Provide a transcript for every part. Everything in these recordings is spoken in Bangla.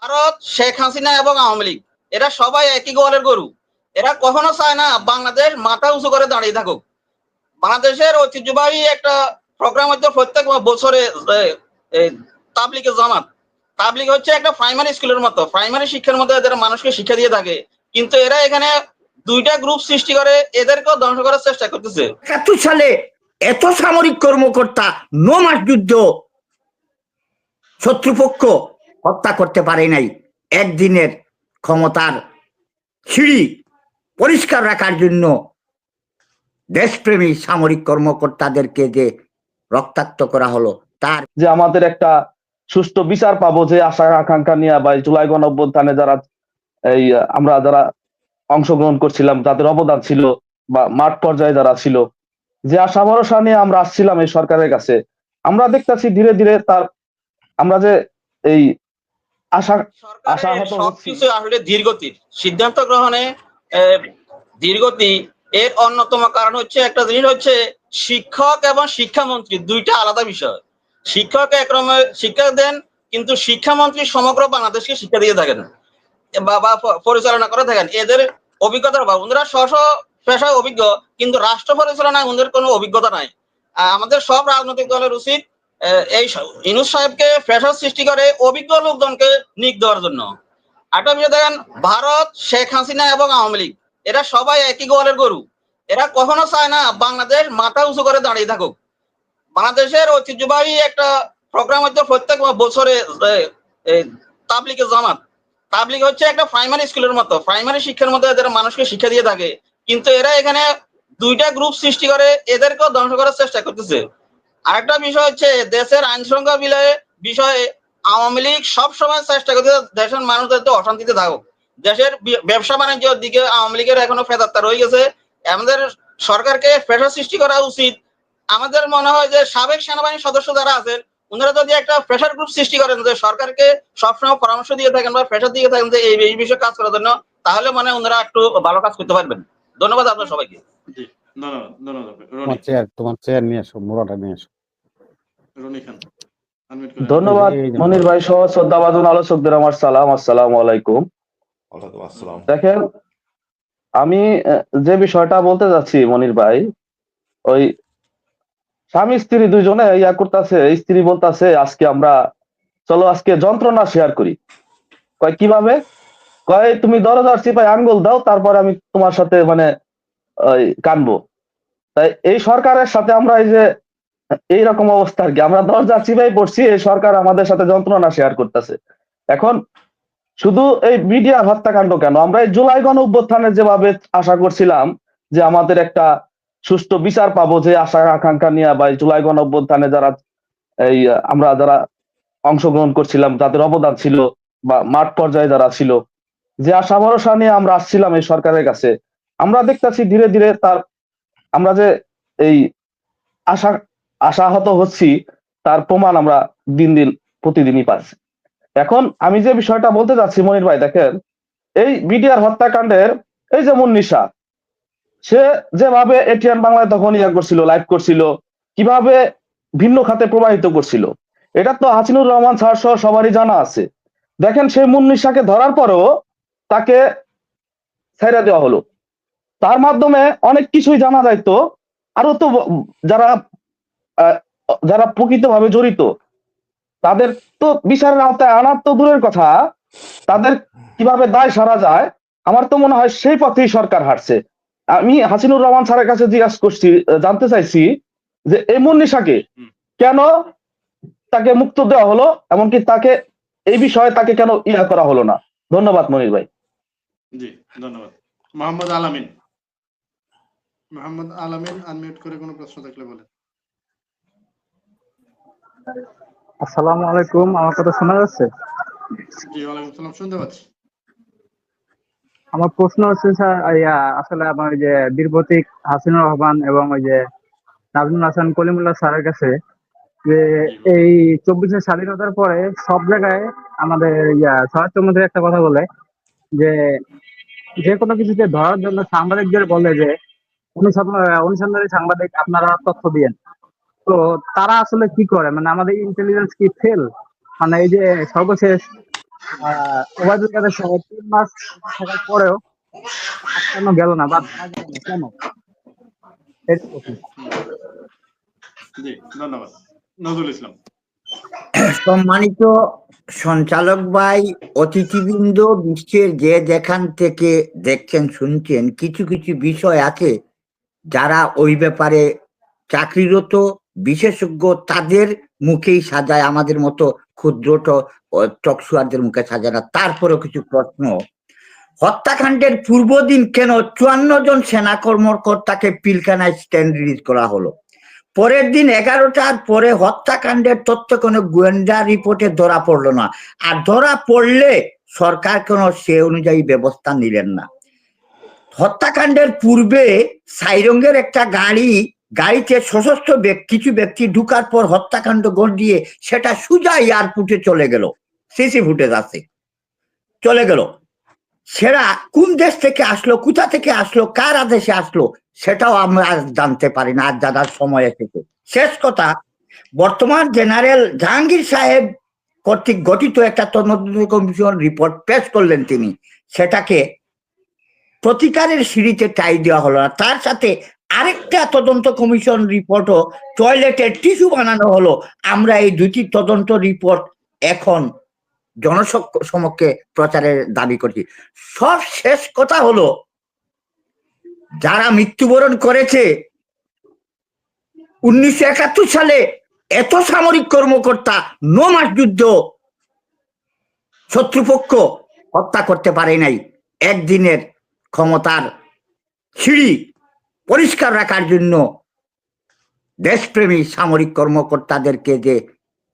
ভারত, শেখ হাসিনা এবং আওয়ামী লীগ এরা সবাই একই গোয়ালের গরু। এরা কখনো চায় না বাংলাদেশ মাথা উঁচু করে দাঁড়িয়ে থাকুক। বাংলাদেশের ঐতিহ্যবাহী একটা প্রোগ্রাম হচ্ছে প্রত্যেক বছরে তাবলিগের জামাত। তাবলিগ হচ্ছে একটা প্রাইমারি স্কুলের মতো, প্রাইমারি শিক্ষার মতো এদের মানুষকে শিক্ষা দিয়ে থাকে। কিন্তু এরা এখানে দুইটা গ্রুপ সৃষ্টি করে এদেরকেও ধ্বংস করার চেষ্টা করতেছে। ৭১ সালে এত সামরিক কর্মকর্তা ৯ মাস যুদ্ধ শত্রুপক্ষ হত্যা করতে পারে নাই। একদিনের ক্ষমতার সিঁড়ি পরিষ্কার রাখার জন্য দেশপ্রেমী সামরিক কর্মকর্তাদেরকে যে রক্তাক্ত করা হলো, তার যে আমাদের একটা সুষ্ঠু বিচার পাবো, যে আশা আকাঙ্ক্ষা নিয়ে বা জুলাই গণঅভ্যুত্থানে যারা আমরা যারা অংশগ্রহণ করছিলাম, যাদের অবদান ছিল বা মাঠ পর্যায়ে যারা ছিল, যে আশা ভরসা নিয়ে আমরা আসছিলাম এই সরকারের কাছে, আমরা দেখতেছি ধীরে ধীরে তার আমরা যে এই সবকিছু আসলে ধীরগতির সিদ্ধান্ত গ্রহণে ধীরগতি এর অন্যতম কারণ হচ্ছে একটা জিনিস হচ্ছে শিক্ষক এবং শিক্ষামন্ত্রী দুইটা আলাদা বিষয়। শিক্ষক একরকম শিক্ষা দেন, কিন্তু শিক্ষামন্ত্রী সমগ্র বাংলাদেশকে শিক্ষা দিয়ে থাকেন বা পরিচালনা করে থাকেন। এদের অভিজ্ঞতার অভাব। ওনারা স্ব পেশায় অভিজ্ঞ, কিন্তু রাষ্ট্র পরিচালনায় ওদের কোনো অভিজ্ঞতা নাই। আমাদের সব রাজনৈতিক দলের উচিত এই ইউনূস সাহেবকে প্রেসার সৃষ্টি করে অভিজ্ঞ লোকজনকে নিয়োগ দেওয়ার জন্য। একটা বিষয় দেখেন, ভারত, শেখ হাসিনা এবং আওয়ামী লীগ এরা সবাই একই গোয়ালের গরু। এরা কখনো চায় না বাংলাদেশ মাথা উঁচু করে দাঁড়িয়ে থাকুক। বাংলাদেশের ঐতিহ্যবাহী একটা প্রোগ্রাম হচ্ছে প্রত্যেক বছরে তাবলিগের জামাত। তাবলিগ হচ্ছে একটা প্রাইমারি স্কুলের মতো, প্রাইমারি শিক্ষার মতো এদের মানুষকে শিক্ষা দিয়ে থাকে। কিন্তু এরা এখানে দুইটা গ্রুপ সৃষ্টি করে এদেরকেও ধ্বংস করার চেষ্টা করতেছে। আরেকটা বিষয় হচ্ছে দেশের আইন শৃঙ্খলা বিষয়ে আওয়ামী লীগ সবসময় চেষ্টা করতে দেশের মানুষদের তো অশান্তিতে থাকুক। দেশের ব্যবসা বাণিজ্যের দিকে আওয়ামী লীগের এখনো ফেদাত্তা রয়ে গেছে। আমাদের সরকারকে প্রেসার সৃষ্টি করা উচিত। আমাদের মনে হয় যে সাবেক সেনাবাহিনীর সদস্য যারা আছেন ওনারা যদি একটা প্রেসার গ্রুপ সৃষ্টি করেন, যে সরকারকে সবসময় পরামর্শ দিয়ে থাকেন বা প্রেসার দিয়ে থাকেন যে এই বিষয়ে কাজ করার জন্য, তাহলে মানে ওনারা একটু ভালো কাজ করতে পারবেন। ধন্যবাদ আপনার সবাইকে। তোমার চেয়ার নিয়ে আসো, মোড়াটা নিয়ে আসো। ধন্যবাদ মনির ভাই সহ শ্রদ্ধাভাজন আলোচকদের আমার সালাম। আসসালামু আলাইকুম। দেখেন, আমি যে বিষয়টা বলতে যাচ্ছি মনির ভাই, ওই স্বামী স্ত্রী দুইজনে ইয়া করতেছে, স্ত্রী বলতেছে আজকে আমরা চলো আজকে যন্ত্রণা শেয়ার করি। কয় কিভাবে? কয় তুমি দরজার চিপায় আঙ্গুল দাও, তারপরে আমি তোমার সাথে মানে কানবো। তাই এই সরকারের সাথে আমরা এই যে এইরকম অবস্থা আর কি, আমরা দরজা চিপাই পড়ছি, এই সরকার আমাদের সাথে যন্ত্রণা শেয়ার করতেছে। এখন শুধু এই মিডিয়ার হত্যাকাণ্ড কেন, আমরা এই জুলাই গণঅভ্যুত্থানে যেভাবে আশা করছিলাম যে আমাদের একটা সুষ্ঠু বিচার পাবো, যে আশা আকাঙ্ক্ষা নিয়ে বা জুলাই গণঅভ্যুত্থানে যারা আমরা যারা অংশগ্রহণ করছিলাম, যাদের অবদান ছিল বা মাঠ পর্যায়ে যারা ছিল, যে আশা ভরসা নিয়ে আমরা আসছিলাম এই সরকারের কাছে, আমরা দেখতেছি ধীরে ধীরে তার আমরা যে এই আশাহত হচ্ছি তার প্রমাণ আমরা দিন দিন প্রতিদিনই পাচ্ছি। এখন আমি যে বিষয়টা বলতে চাচ্ছি মনির ভাই, দেখেন এই মিডিয়ার হত্যাকাণ্ডের এই যে মুন্নিশা, সে যেভাবে এটিএন বাংলায় তখন ইয়া করছিল, লাইভ করছিল, কিভাবে ভিন্ন খাতে প্রবাহিত করছিল, এটা তো হাসিনুর রহমান স্যার সহ সবারই জানা আছে। দেখেন সেই মুন্নিশাকে ধরার পরেও তাকে ছেড়ে দেওয়া হলো, তার মাধ্যমে অনেক কিছুই জানা যাইতো। আরো তো যারা যারা প্রকৃতভাবে জড়িত তাদের তো বিচারের আওতায় আনার তো দূরের কথা, তাদের কিভাবে দায় সারা যায়, আমার তো মনে হয় সেই পথেই সরকার হাঁটছে। আমি হাসিনুর রহমান স্যারের কাছে জিজ্ঞাসা করছি, জানতে চাইছি যে এই মুন্নিশাকে কেন তাকে মুক্ত দেওয়া হলো, এমনকি তাকে এই বিষয়ে তাকে কেন ইয়া করা হলো না। ধন্যবাদ মনির ভাই। জি ধন্যবাদ। মোহাম্মদ আলামিন আনমিউট করে কোনো প্রশ্ন থাকলে বলেন। আসসালামু আলাইকুম, আমার কথা শোনা যাচ্ছে? জি ওয়ালাইকুম সালাম, শুনতে পাচ্ছি। আমার প্রশ্ন হচ্ছে স্যার, আসলে আমার ওই যে বীর প্রতীক হাসিনুর রহমান এবং ওই যে নাজমুল হাসান কলিমুল্লাহ স্যারের কাছে, যে এই 24 স্বাধীনতার পরে সব জায়গায় আমাদের স্বরাষ্ট্র মন্ত্রী একটা কথা বলে যে যে কোনো কিছুতে ধরার জন্য সাংবাদিকদের বলে যে অনুসন্ধানী সাংবাদিক আপনারা তথ্য দিয়েন। তো তারা আসলে কি করে, মানে আমাদের ইন্টেলিজেন্স কি ফেল? মানে এই যে সর্বশেষ ওবায়দুল কাদের সহ 3 মাস থাকার পরেও আটকানো গেল না বা ধরা গেল না কেন? এটা প্রশ্ন। জি ধন্যবাদ। নজরুল ইসলাম। সম্মানিত সঞ্চালক ভাই, অতিথিবৃন্দ, বিশ্বের যে যেখান থেকে দেখছেন শুনছেন, কিছু কিছু বিষয় আছে যারা ওই ব্যাপারে চাকরিরত বিশেষজ্ঞ তাদের মুখেই সাজায়, আমাদের মতো ক্ষুদ্র চকসুয়ারদের মুখে সাজায় না। তারপরেও কিছু প্রশ্ন। হত্যাকাণ্ডের পূর্বদিন কেন 54 জন সেনা কর্মকর্তাকে পিলখানায় স্ট্যান্ড রিলিজ করা হলো? পরের দিন 11টার পরে হত্যাকাণ্ডের তথ্য কোনো গোয়েন্দা রিপোর্টে ধরা পড়লো না, আর ধরা পড়লে সরকার কেন সে অনুযায়ী ব্যবস্থা নিলেন না? হত্যাকাণ্ডের পূর্বে সাইরঙ্গের একটা গাড়িতে সশস্ত্র কিছু ব্যক্তি ঢুকার পর হত্যাকাণ্ড ঘটিয়ে সেটা সোজা এয়ারপোর্টে চলে গেল, সিসি ফুটেজ আছে, চলে গেল। সেটা কোন দেশ থেকে আসলো, কোথা থেকে আসলো, কার আদেশে আসলো, সেটাও আমরা আজ জানতে পারি না, আজ জানার সময় এসেছে। শেষ কথা, বর্তমান জেনারেল জাহাঙ্গীর সাহেব কর্তৃক গঠিত একটা তদন্ত কমিশন রিপোর্ট পেশ করলেন তিনি, সেটাকে প্রতিকারের সিঁড়িতে টাই দেওয়া হলো না, তার সাথে আরেকটা তদন্ত কমিশন রিপোর্টও টয়লেটের টিস্যু বানানো হলো। আমরা এই দুটি তদন্ত রিপোর্ট এখন জনসমক্ষে প্রচারের দাবি করছি। সব শেষ কথা হলো, যারা মৃত্যুবরণ করেছে 1971 সালে, এত সামরিক কর্মকর্তা 9 মাস যুদ্ধ শত্রুপক্ষ হত্যা করতে পারে নাই। একদিনের ক্ষমতার সিঁড়ি পরিষ্কার রাখার জন্য দেশপ্রেমী সামরিক কর্মকর্তাদেরকে যে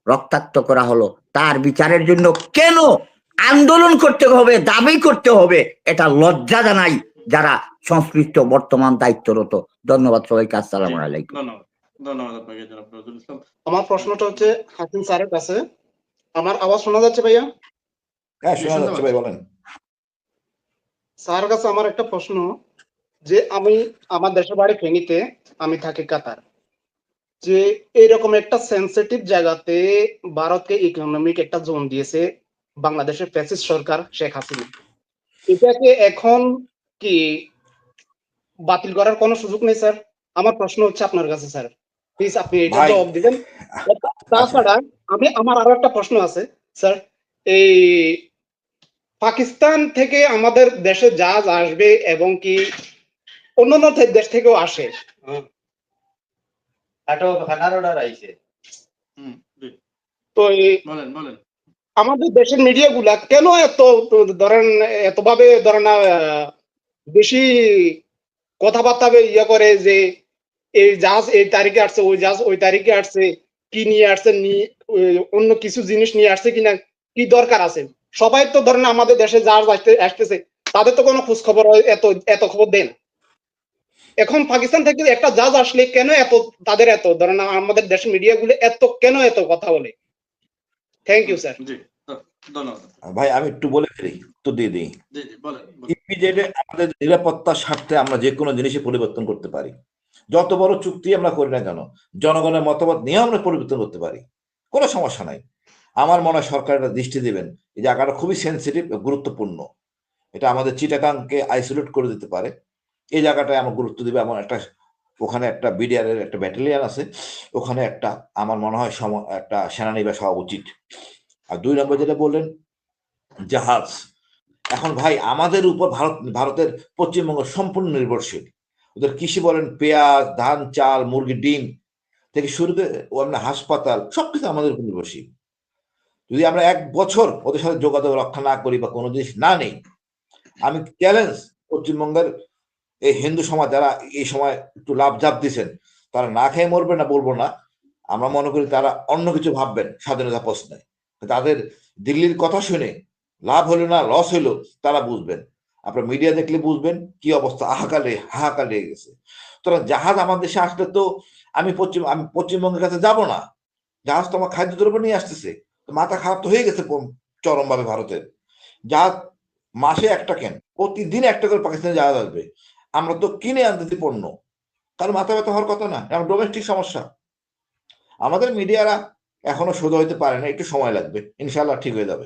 রক্তাক্ত করা হলো, তার বিচারের জন্য কেন আন্দোলন করতে হবে, দাবি করতে হবে, এটা লজ্জা জানাই যারা সংশ্লিষ্ট বর্তমান দায়িত্বরত। ধন্যবাদ সবাইকে। আসসালামু আলাইকুম। ধন্যবাদ। ধন্যবাদ আপনাকে জনাব নজরুল ইসলাম। আমার প্রশ্নটা হচ্ছে হাকিম স্যারের কাছে। আমার আওয়াজ শোনা যাচ্ছে ভাইয়া? হ্যাঁ শোনা যাচ্ছে ভাই, বলেন। স্যারের কাছে আমার একটা প্রশ্ন, যে আমার দেশের বাড়ি ফেনীতে, আমি থাকি কাতার, যে এইরকম একটা সেন্সিটিভ জায়গাতে ভারতকে ইকোনমিক একটা জোন দিয়েছে বাংলাদেশের ফ্যাসিস্ট সরকার শেখ হাসিনা, এটাকে এখন কি বাতিল করার কোনো সুযোগ নেই স্যার? আমার প্রশ্ন হচ্ছে আপনার কাছে স্যার, প্লিজ আপনি এটা ভাই, জবাব দিবেন। তাছাড়া আমার আরো একটা প্রশ্ন আছে স্যার, এই পাকিস্তান থেকে আমাদের দেশে জাহাজ আসবে এবং কি অন্যান্য দেশ থেকেও আসে, হুম, জি, তো বলেন বলেন। আমাদের দেশের মিডিয়া গুলা কেন এত ধরেন বেশি কথাবার্তা ইয়ে করে, যে এই জাহাজ এই তারিখে আসছে, ওই জাহাজ ওই তারিখে আসছে, কি নিয়ে আসছে, অন্য কিছু জিনিস নিয়ে আসছে কিনা, কি দরকার আছে? সবাই তো ধরেন আমাদের দেশে জাহাজ আসতেছে, তাদের তো কোনো খোঁজ খবর এত খবর দেন। এখন পাকিস্তান থেকে একটা জাহাজ আসলে কেন তাদের এত ধরেন আমাদের দেশের মিডিয়া গুলো কেন এত কথা বলে? Thank you sir. জি ধন্যবাদ ভাই, আমি একটু বলে ফেলি, উত্তর দিয়ে দিই। জি জি বলেন। ইপিজেডে আমাদের নিরাপত্তার স্বার্থে আমরা যে কোনো জিনিসে পরিবর্তন করতে পারি, যত বড় চুক্তি আমরা করি না কেন, জনগণের মতামত নিয়ে আমরা পরিবর্তন করতে পারি, কোনো সমস্যা নাই। আমার মনে হয় সরকার এটা দৃষ্টি দেবেন, এই জায়গাটা খুবই সেন্সিটিভ, গুরুত্বপূর্ণ। এটা আমাদের চিটাগাংকে আইসোলেট করে দিতে পারে, এই জায়গাটায় আমরা গুরুত্ব দিবে। এমন একটা ওখানে একটা বিডিআর এর একটা ব্যাটালিয়ান আছে, ওখানে একটা আমার মনে হয় একটা সেনানিবাস হওয়া উচিত। আর 2 নম্বর যেটা বললেন জাহাজ, এখন ভাই আমাদের উপর ভারতের পশ্চিমবঙ্গ সম্পূর্ণ নির্ভরশীল। ওদের কৃষি বলেন, পেঁয়াজ, ধান, চাল, মুরগি, ডিম থেকে শুরু করে হাসপাতাল, সবকিছু আমাদের উপর নির্ভরশীল। যদি আমরা 1 বছর ওদের সাথে যোগাযোগ রক্ষা না করি বা কোনো জিনিস না নেই, আমি চ্যালেঞ্জ পশ্চিমবঙ্গের এই হিন্দু সমাজ যারা এই সময় একটু লাভ জাপ দিচ্ছেন, তারা না খেয়ে মরবে না বলবো না, আমরা মনে করি তারা অন্য কিছু ভাববেন স্বাধীনতা প্রশ্নে। তাদের দিল্লির কথা শুনে লাভ হলো না লস হইলো তারা বুঝবেন। আপনার মিডিয়া দেখলে বুঝবেন কি অবস্থা, হাহাকার লেগে গেছে। সুতরাং জাহাজ আমার দেশে আসলে তো আমি পশ্চিমবঙ্গের কাছে যাব না, জাহাজ তো আমার খাদ্যদ্রব্য নিয়ে আসতেছে, মাথা খারাপ তো হয়ে গেছে চরম ভাবে ভারতের। জাহাজ মাসে একটা কেন, প্রতিদিন একটা করে পাকিস্তানে জাহাজ আসবে, আমরা তো কিনে আনতেছি পণ্য, কারণ মাথা ব্যথা হওয়ার কথা না, এখন ডোমেস্টিক সমস্যা। আমাদের মিডিয়ারা এখনো সোজা হইতে পারে না, একটু সময় লাগবে, ইনশাল্লাহ ঠিক হয়ে যাবে।